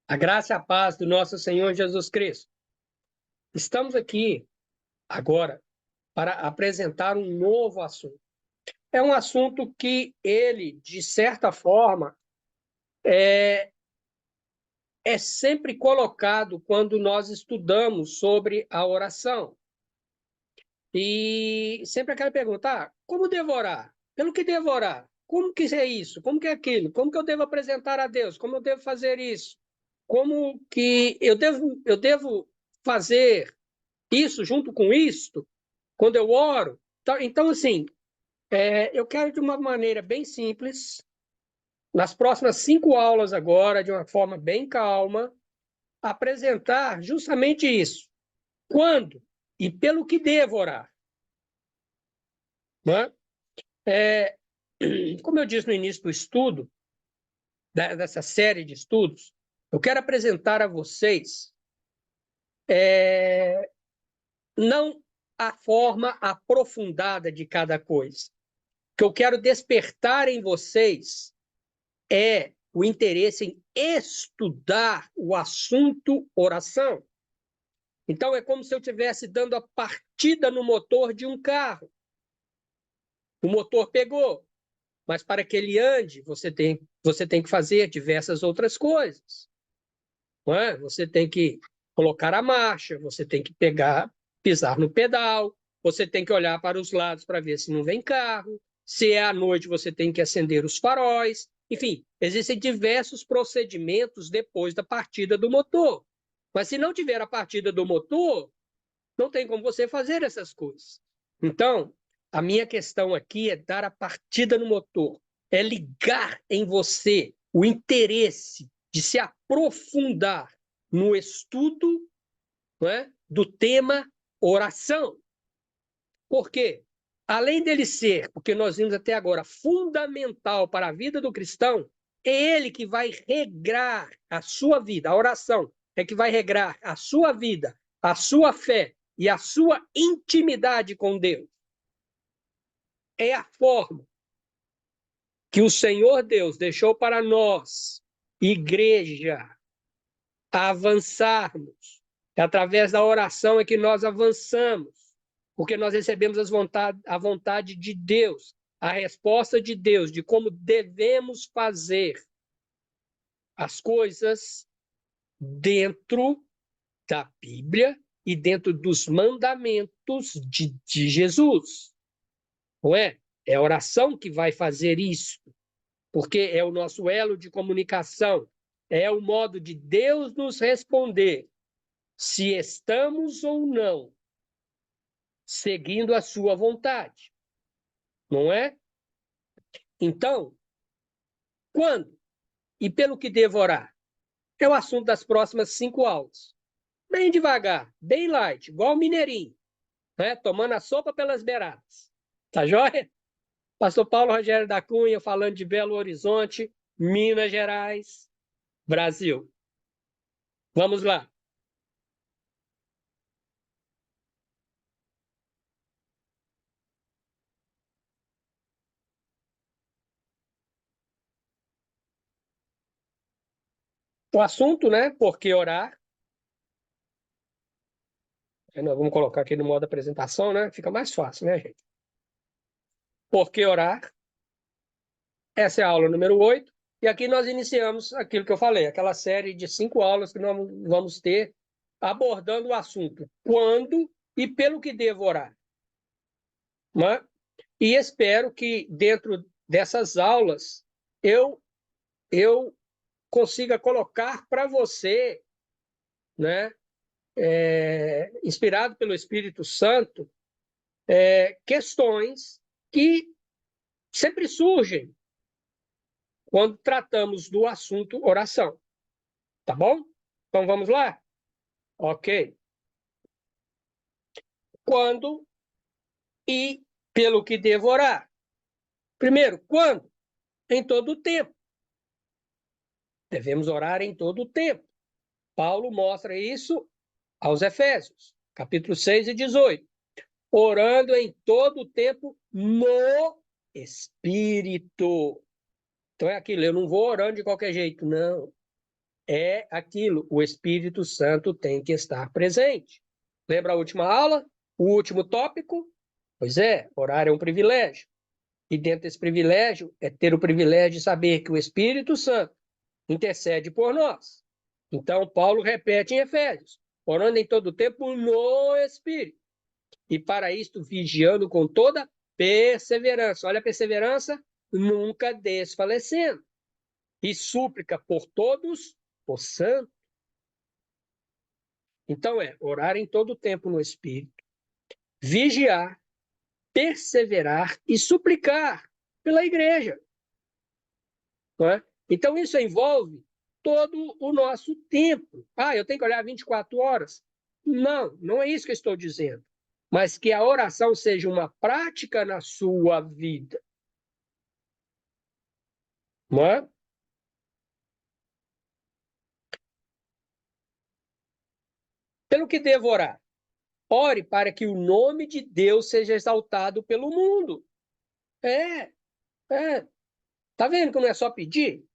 A graça e a paz do nosso Senhor Jesus Cristo. Estamos aqui agora para apresentar um novo assunto. É um assunto que ele, de certa forma, é sempre colocado quando nós estudamos sobre a oração. E sempre aquela pergunta, como devo orar? Pelo que devo orar? Como que é isso? Como que é aquilo? Como que eu devo apresentar a Deus? Como eu devo fazer isso? Como que eu devo fazer isso junto com isto, quando eu oro? Então assim, eu quero de uma maneira bem simples, nas próximas 5 aulas agora, de uma forma bem calma, apresentar justamente isso. Quando e pelo que devo orar. Né? Como eu disse no início do estudo, dessa série de estudos, eu quero apresentar a vocês não a forma aprofundada de cada coisa. O que eu quero despertar em vocês é o interesse em estudar o assunto oração. Então, é como se eu estivesse dando a partida no motor de um carro. O motor pegou, mas para que ele ande, você tem que fazer diversas outras coisas. Não é? Você tem que colocar a marcha, você tem que pisar no pedal, você tem que olhar para os lados para ver se não vem carro. Se é à noite, você tem que acender os faróis. Enfim, existem diversos procedimentos depois da partida do motor. Mas se não tiver a partida do motor, não tem como você fazer essas coisas. Então, a minha questão aqui é dar a partida no motor, é ligar em você o interesse de se aprofundar no estudo, não é, do tema oração. Por quê? Além dele ser, porque nós vimos até agora, fundamental para a vida do cristão, é ele que vai regrar a sua vida, a oração é que vai regrar a sua vida, a sua fé e a sua intimidade com Deus. É a forma que o Senhor Deus deixou para nós, igreja, avançarmos. É através da oração é que nós avançamos, porque nós recebemos a vontade de Deus, a resposta de Deus, de como devemos fazer as coisas dentro da Bíblia e dentro dos mandamentos de Jesus. Não é? É a oração que vai fazer isso, porque é o nosso elo de comunicação, é o modo de Deus nos responder se estamos ou não seguindo a sua vontade, não é? Então, quando e pelo que devo orar? É o assunto das próximas 5 aulas. Bem devagar, bem light, igual o mineirinho, né? Tomando a sopa pelas beiradas. Tá joia? Pastor Paulo Rogério da Cunha, falando de Belo Horizonte, Minas Gerais, Brasil. Vamos lá. O assunto, né? Por que orar? Nós vamos colocar aqui no modo apresentação, né? Fica mais fácil, né, gente? Por que orar? Essa é a aula número 8. E aqui nós iniciamos aquilo que eu falei, aquela série de 5 aulas que nós vamos ter abordando o assunto quando e pelo que devo orar. Né? E espero que dentro dessas aulas eu consiga colocar para você, né, inspirado pelo Espírito Santo, questões que sempre surgem quando tratamos do assunto oração. Tá bom? Então vamos lá? Ok. Quando e pelo que devo orar? Primeiro, quando? Em todo o tempo. Devemos orar em todo o tempo. Paulo mostra isso aos Efésios, capítulo 6 e 18. Orando em todo o tempo no Espírito. Então é aquilo, eu não vou orando de qualquer jeito, não. É aquilo, o Espírito Santo tem que estar presente. Lembra a última aula? O último tópico? Pois é, orar é um privilégio. E dentro desse privilégio é ter o privilégio de saber que o Espírito Santo intercede por nós. Então, Paulo repete em Efésios, orando em todo o tempo no Espírito. E para isto, vigiando com toda perseverança. Olha a perseverança, nunca desfalecendo. E súplica por todos os santos. Então, orar em todo o tempo no Espírito, vigiar, perseverar e suplicar pela igreja. Não é? Então, isso envolve todo o nosso tempo. Ah, eu tenho que olhar 24 horas? Não, não é isso que eu estou dizendo. Mas que a oração seja uma prática na sua vida. Não é? Pelo que devo orar? Ore para que o nome de Deus seja exaltado pelo mundo. É, é. Tá vendo que não é só pedir?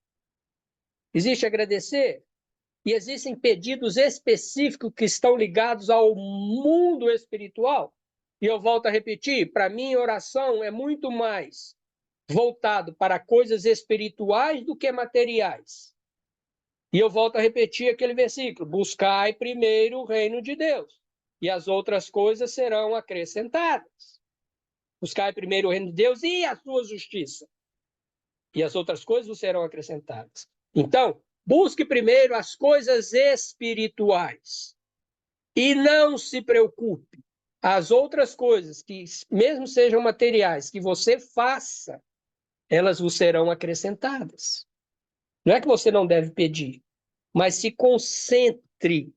Existe agradecer? E existem pedidos específicos que estão ligados ao mundo espiritual. E eu volto a repetir, para mim, oração é muito mais voltado para coisas espirituais do que materiais. E eu volto a repetir aquele versículo: buscai primeiro o reino de Deus, e as outras coisas serão acrescentadas. Buscai primeiro o reino de Deus e a sua justiça, e as outras coisas serão acrescentadas. Então, busque primeiro as coisas espirituais e não se preocupe. As outras coisas, que mesmo sejam materiais, que você faça, elas vos serão acrescentadas. Não é que você não deve pedir, mas se concentre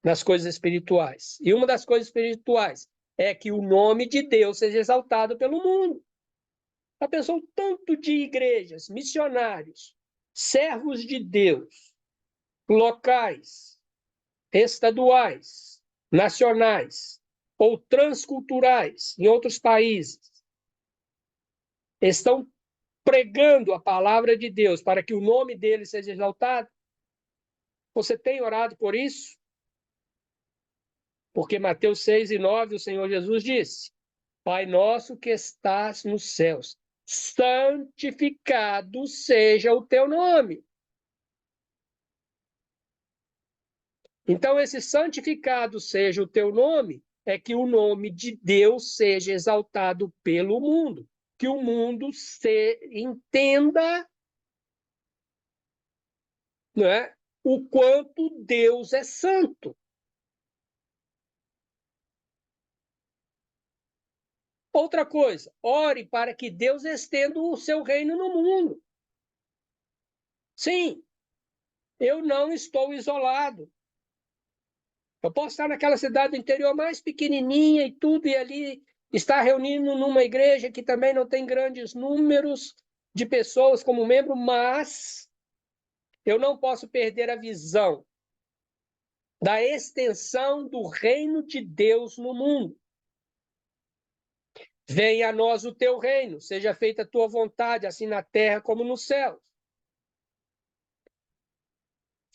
nas coisas espirituais. E uma das coisas espirituais é que o nome de Deus seja exaltado pelo mundo. Já pensou o tanto de igrejas, missionários, servos de Deus, locais, estaduais, nacionais ou transculturais em outros países, estão pregando a palavra de Deus para que o nome dele seja exaltado? Você tem orado por isso? Porque Mateus 6 e 9, o Senhor Jesus disse: Pai nosso que estás nos céus, santificado seja o teu nome. Então, esse santificado seja o teu nome, é que o nome de Deus seja exaltado pelo mundo, que o mundo entenda, né, o quanto Deus é santo. Outra coisa, ore para que Deus estenda o seu reino no mundo. Sim, eu não estou isolado. Eu posso estar naquela cidade do interior mais pequenininha e tudo, e ali estar reunindo numa igreja que também não tem grandes números de pessoas como membro, mas eu não posso perder a visão da extensão do reino de Deus no mundo. Venha a nós o teu reino, seja feita a tua vontade, assim na terra como nos céus.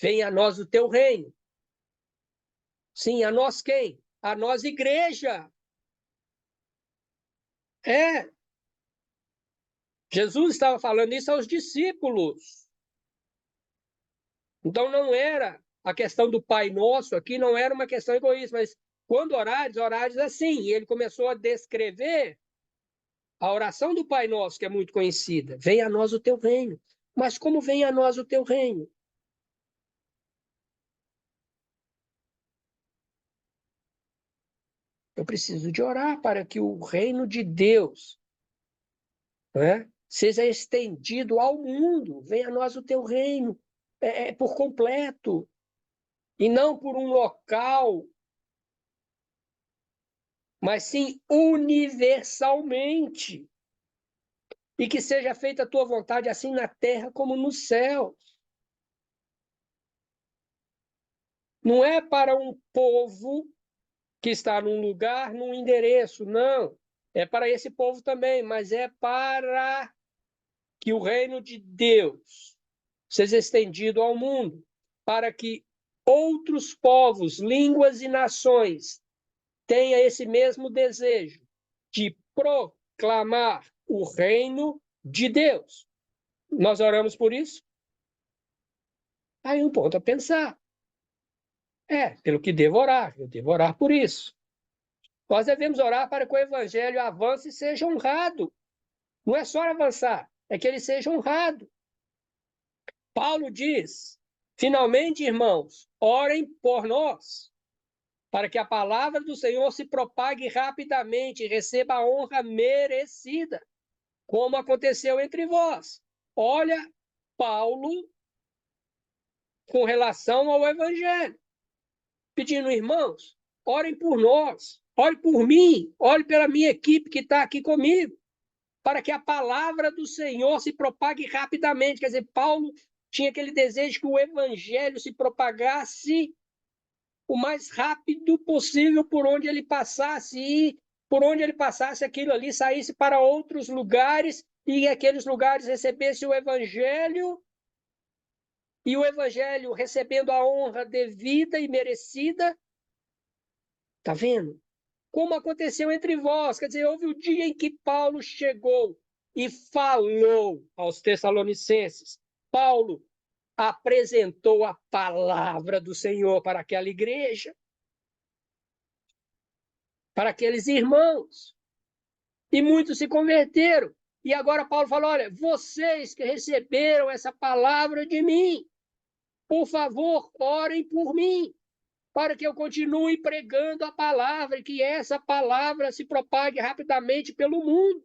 Venha a nós o teu reino. Sim, a nós quem? A nós, igreja. É. Jesus estava falando isso aos discípulos. Então não era a questão do Pai Nosso aqui, não era uma questão egoísta, mas quando orares assim. E ele começou a descrever a oração do Pai Nosso, que é muito conhecida. Venha a nós o teu reino. Mas como vem a nós o teu reino? Eu preciso de orar para que o reino de Deus né? Seja estendido ao mundo, venha a nós o teu reino, por completo, e não por um local, mas sim universalmente, e que seja feita a tua vontade assim na terra como no céu. Não é para um povo que está num lugar, num endereço, não. É para esse povo também, mas é para que o reino de Deus seja estendido ao mundo, para que outros povos, línguas e nações tenham esse mesmo desejo de proclamar o reino de Deus. Nós oramos por isso? Aí um ponto a pensar. Pelo que devo orar, eu devo orar por isso. Nós devemos orar para que o evangelho avance e seja honrado. Não é só avançar, é que ele seja honrado. Paulo diz: finalmente, irmãos, orem por nós, para que a palavra do Senhor se propague rapidamente e receba a honra merecida, como aconteceu entre vós. Olha, Paulo, com relação ao evangelho, pedindo, irmãos, orem por nós, orem por mim, orem pela minha equipe que está aqui comigo, para que a palavra do Senhor se propague rapidamente. Quer dizer, Paulo tinha aquele desejo que o evangelho se propagasse o mais rápido possível por onde ele passasse, e por onde ele passasse, aquilo ali saísse para outros lugares, e aqueles lugares recebessem o evangelho, e o evangelho recebendo a honra devida e merecida. Está vendo? Como aconteceu entre vós. Quer dizer, houve o dia em que Paulo chegou e falou aos Tessalonicenses. Paulo apresentou a palavra do Senhor para aquela igreja, para aqueles irmãos. E muitos se converteram. E agora Paulo falou: olha, vocês que receberam essa palavra de mim, por favor, orem por mim, para que eu continue pregando a palavra e que essa palavra se propague rapidamente pelo mundo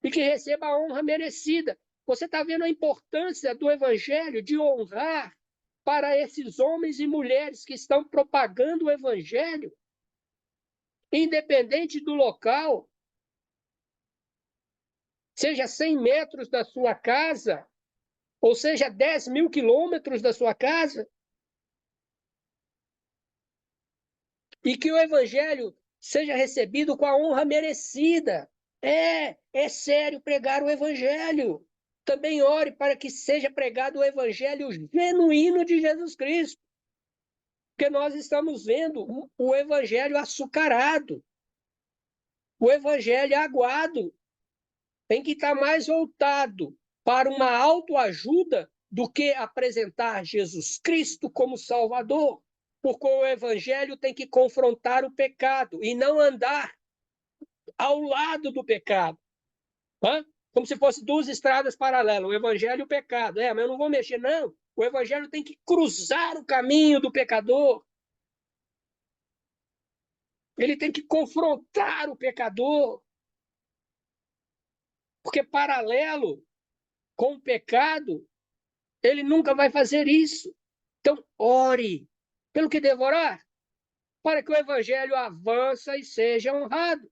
e que receba a honra merecida. Você está vendo a importância do evangelho, de honrar para esses homens e mulheres que estão propagando o evangelho, independente do local, seja 100 metros da sua casa, ou seja 10.000 quilômetros da sua casa, e que o evangelho seja recebido com a honra merecida. É sério pregar o evangelho. Também ore para que seja pregado o evangelho genuíno de Jesus Cristo. Porque nós estamos vendo o evangelho açucarado, o evangelho aguado, em que está mais voltado para uma autoajuda do que apresentar Jesus Cristo como Salvador. Porque o evangelho tem que confrontar o pecado e não andar ao lado do pecado. Como se fosse duas estradas paralelas, o evangelho e o pecado. Mas eu não vou mexer, não. O evangelho tem que cruzar o caminho do pecador. Ele tem que confrontar o pecador. Porque paralelo com o pecado, ele nunca vai fazer isso. Então, ore. Pelo que devo orar? Para que o evangelho avance e seja honrado.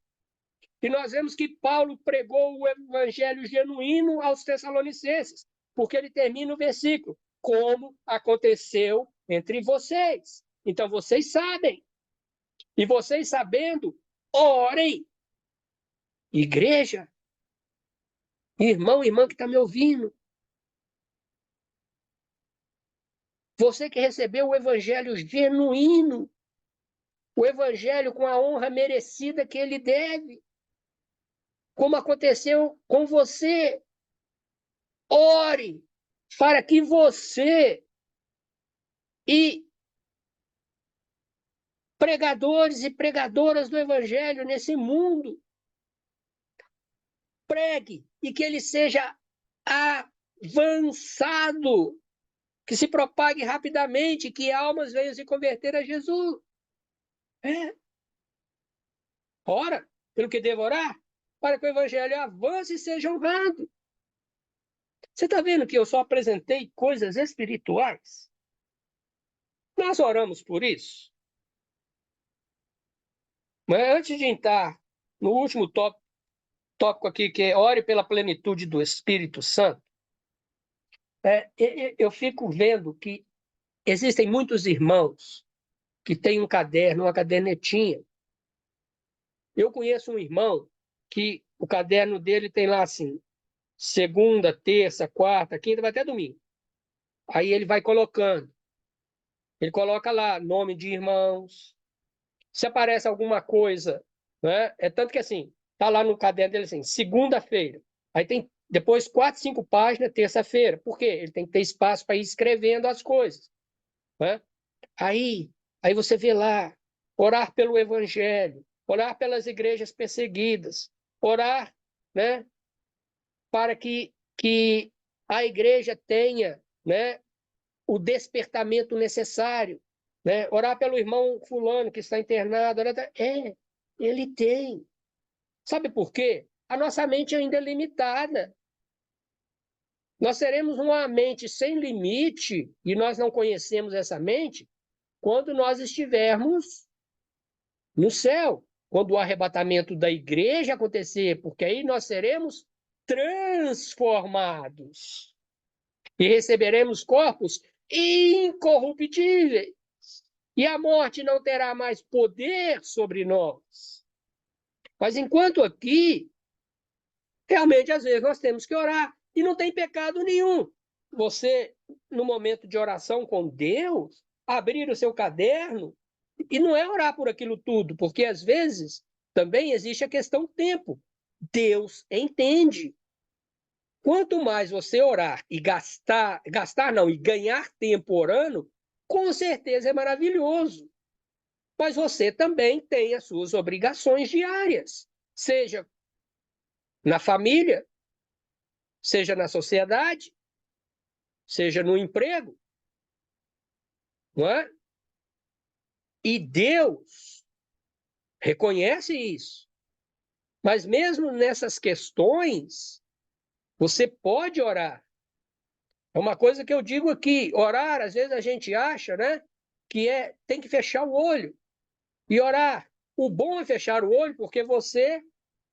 E nós vemos que Paulo pregou o evangelho genuíno aos Tessalonicenses, porque ele termina o versículo, como aconteceu entre vocês. Então, vocês sabem. E vocês sabendo, orem. Igreja, irmão, irmã que está me ouvindo, você que recebeu o evangelho genuíno, o evangelho com a honra merecida que ele deve, como aconteceu com você, ore para que você e pregadores e pregadoras do evangelho nesse mundo pregue e que ele seja avançado, que se propague rapidamente, que almas venham se converter a Jesus. Ora, pelo que devo orar? para que o evangelho avance e seja honrado. Você está vendo que eu só apresentei coisas espirituais? Nós oramos por isso. Mas antes de entrar no último tópico aqui, que é ore pela plenitude do Espírito Santo, eu fico vendo que existem muitos irmãos que têm um caderno, uma cadernetinha. Eu conheço um irmão que o caderno dele tem lá assim, segunda, terça, quarta, quinta, vai até domingo. Aí ele vai colocando. Ele coloca lá nome de irmãos. Se aparece alguma coisa, né? É tanto que assim, tá lá no caderno dele assim, segunda-feira. Aí tem depois 4, 5 páginas, terça-feira. Por quê? Ele tem que ter espaço para ir escrevendo as coisas, né? Aí, aí você vê lá, orar pelo evangelho, orar pelas igrejas perseguidas, orar, né, para que a igreja tenha, né, o despertamento necessário, né? Orar pelo irmão fulano que está internado. Ele tem. Sabe por quê? A nossa mente ainda é limitada. Nós teremos uma mente sem limite e nós não conhecemos essa mente quando nós estivermos no céu, quando o arrebatamento da igreja acontecer, porque aí nós seremos transformados e receberemos corpos incorruptíveis. E a morte não terá mais poder sobre nós. Mas enquanto aqui, realmente, às vezes, nós temos que orar. E não tem pecado nenhum. Você, no momento de oração com Deus, abrir o seu caderno, e não é orar por aquilo tudo, porque às vezes também existe a questão tempo. Deus entende. Quanto mais você orar e gastar não, e ganhar tempo orando, com certeza é maravilhoso. Mas você também tem as suas obrigações diárias, seja na família, seja na sociedade, seja no emprego, não é? E Deus reconhece isso. Mas mesmo nessas questões, você pode orar. É uma coisa que eu digo aqui, orar, às vezes a gente acha, né, que tem que fechar o olho e orar. O bom é fechar o olho porque você,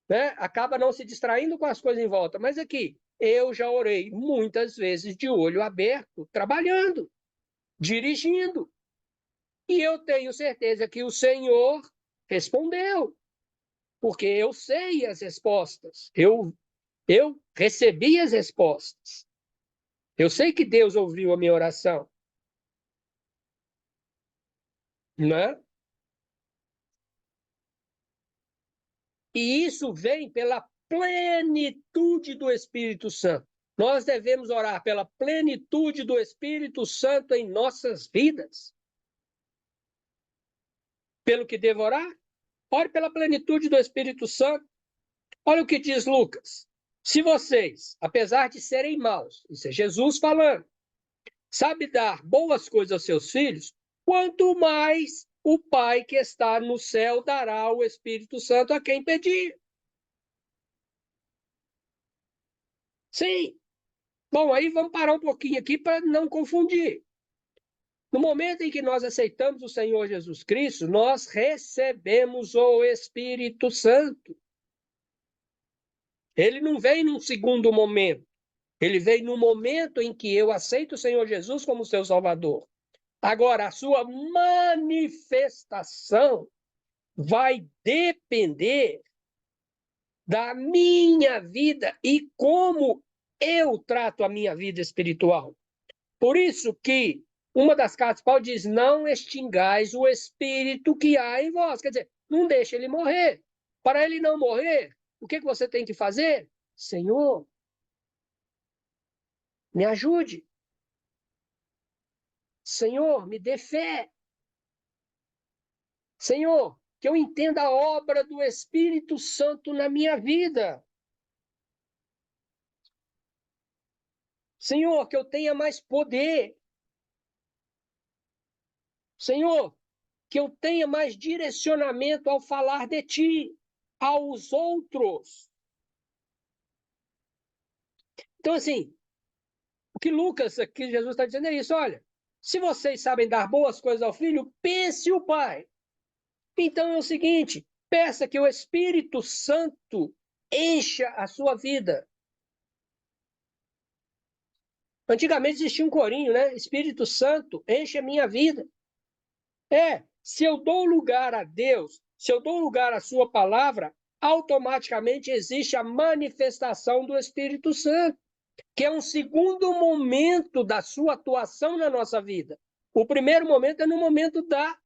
né, acaba não se distraindo com as coisas em volta. Mas aqui, eu já orei muitas vezes de olho aberto, trabalhando, dirigindo. E eu tenho certeza que o Senhor respondeu, porque eu sei as respostas. Eu recebi as respostas. Eu sei que Deus ouviu a minha oração, né? E isso vem pela plenitude do Espírito Santo. Nós devemos orar pela plenitude do Espírito Santo em nossas vidas. Pelo que devo orar? Ore pela plenitude do Espírito Santo. Olha o que diz Lucas. Se vocês, apesar de serem maus, isso é Jesus falando, sabe dar boas coisas aos seus filhos, quanto mais o Pai que está no céu dará o Espírito Santo a quem pedir. Sim. Bom, aí vamos parar um pouquinho aqui para não confundir. No momento em que nós aceitamos o Senhor Jesus Cristo, nós recebemos o Espírito Santo. Ele não vem num segundo momento. Ele vem no momento em que eu aceito o Senhor Jesus como seu Salvador. Agora, a sua manifestação vai depender da minha vida e como eu trato a minha vida espiritual. Por isso que uma das cartas Paulo diz: não extingais o espírito que há em vós. Quer dizer, não deixe ele morrer. Para ele não morrer, o que você tem que fazer? Senhor, me ajude. Senhor, me dê fé. Senhor, que eu entenda a obra do Espírito Santo na minha vida. Senhor, que eu tenha mais poder. Senhor, que eu tenha mais direcionamento ao falar de Ti aos outros. Então, assim, o que Lucas, aqui Jesus está dizendo é isso, olha, se vocês sabem dar boas coisas ao filho, pense o Pai. Então é o seguinte, peça que o Espírito Santo encha a sua vida. Antigamente existia um corinho, né? Espírito Santo, enche a minha vida. Se eu dou lugar a Deus, se eu dou lugar à sua palavra, automaticamente existe a manifestação do Espírito Santo, que é um segundo momento da sua atuação na nossa vida. O primeiro momento é no momento da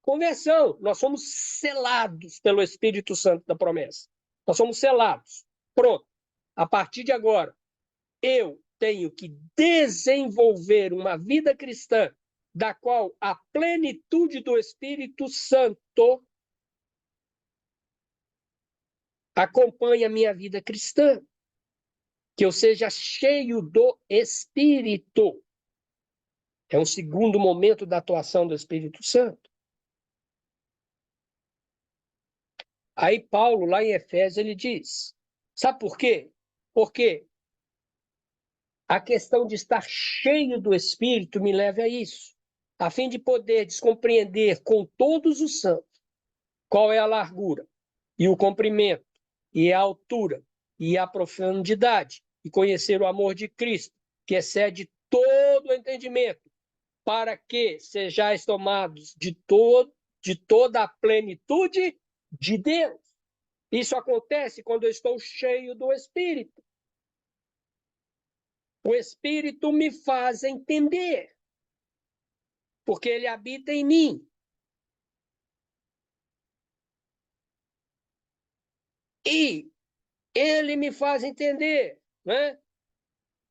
conversão. Nós somos selados pelo Espírito Santo da promessa. Nós somos selados. Pronto. A partir de agora, eu tenho que desenvolver uma vida cristã da qual a plenitude do Espírito Santo acompanha a minha vida cristã. Que eu seja cheio do Espírito. É um segundo momento da atuação do Espírito Santo. Aí Paulo, lá em Efésios, ele diz, sabe por quê? Porque a questão de estar cheio do Espírito me leva a isso, a fim de poder compreender com todos os santos qual é a largura, e o comprimento, e a altura, e a profundidade, e conhecer o amor de Cristo, que excede todo o entendimento, para que sejais tomados de toda a plenitude de Deus. Isso acontece quando eu estou cheio do Espírito. O Espírito me faz entender, porque ele habita em mim. E ele me faz entender, né,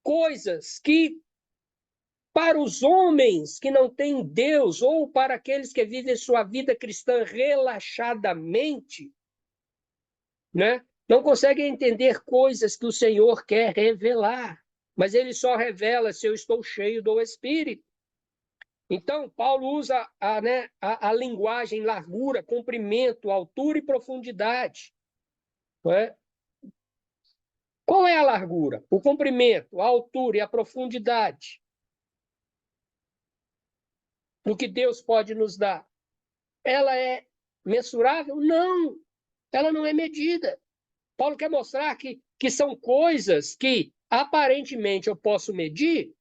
coisas que, para os homens que não têm Deus, ou para aqueles que vivem sua vida cristã relaxadamente, né, não conseguem entender coisas que o Senhor quer revelar. Mas ele só revela se eu estou cheio do Espírito. Então, Paulo usa a linguagem largura, comprimento, altura e profundidade. Não é? Qual é a largura? O comprimento, a altura e a profundidade do que Deus pode nos dar. Ela é mensurável? Não, ela não é medida. Paulo quer mostrar que são coisas que aparentemente eu posso medir,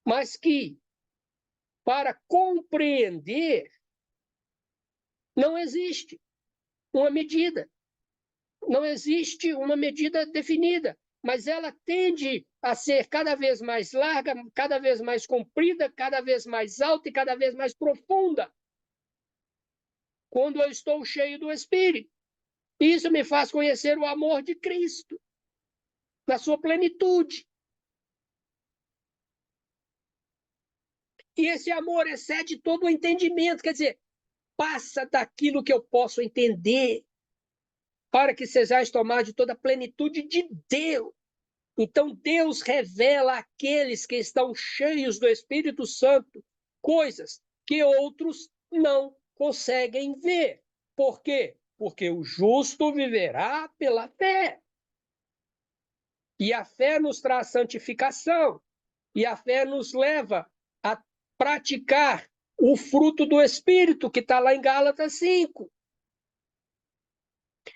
mas que, para compreender, não existe uma medida. Não existe uma medida definida, mas ela tende a ser cada vez mais larga, cada vez mais comprida, cada vez mais alta e cada vez mais profunda, quando eu estou cheio do Espírito. Isso me faz conhecer o amor de Cristo, na sua plenitude. E esse amor excede todo o entendimento, quer dizer, passa daquilo que eu posso entender, para que sejais tomados de toda a plenitude de Deus. Então, Deus revela àqueles que estão cheios do Espírito Santo coisas que outros não conseguem ver. Por quê? Porque o justo viverá pela fé. E a fé nos traz santificação. E a fé nos leva a praticar o fruto do Espírito, que está lá em Gálatas 5.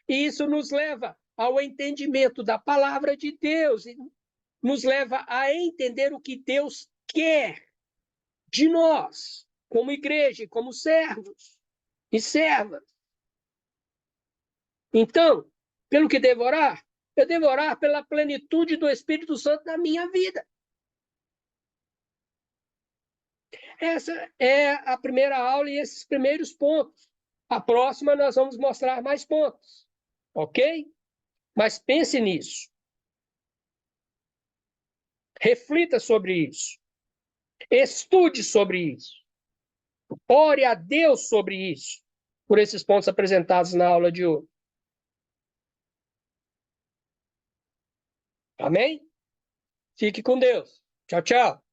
E isso nos leva ao entendimento da palavra de Deus, nos leva a entender o que Deus quer de nós, como igreja, como servos e servas. Então, pelo que devorar? Eu devorar pela plenitude do Espírito Santo na minha vida. Essa é a primeira aula e esses primeiros pontos. A próxima nós vamos mostrar mais pontos, ok? Mas pense nisso. Reflita sobre isso. Estude sobre isso. Ore a Deus sobre isso, por esses pontos apresentados na aula de hoje. Amém? Fique com Deus. Tchau, tchau.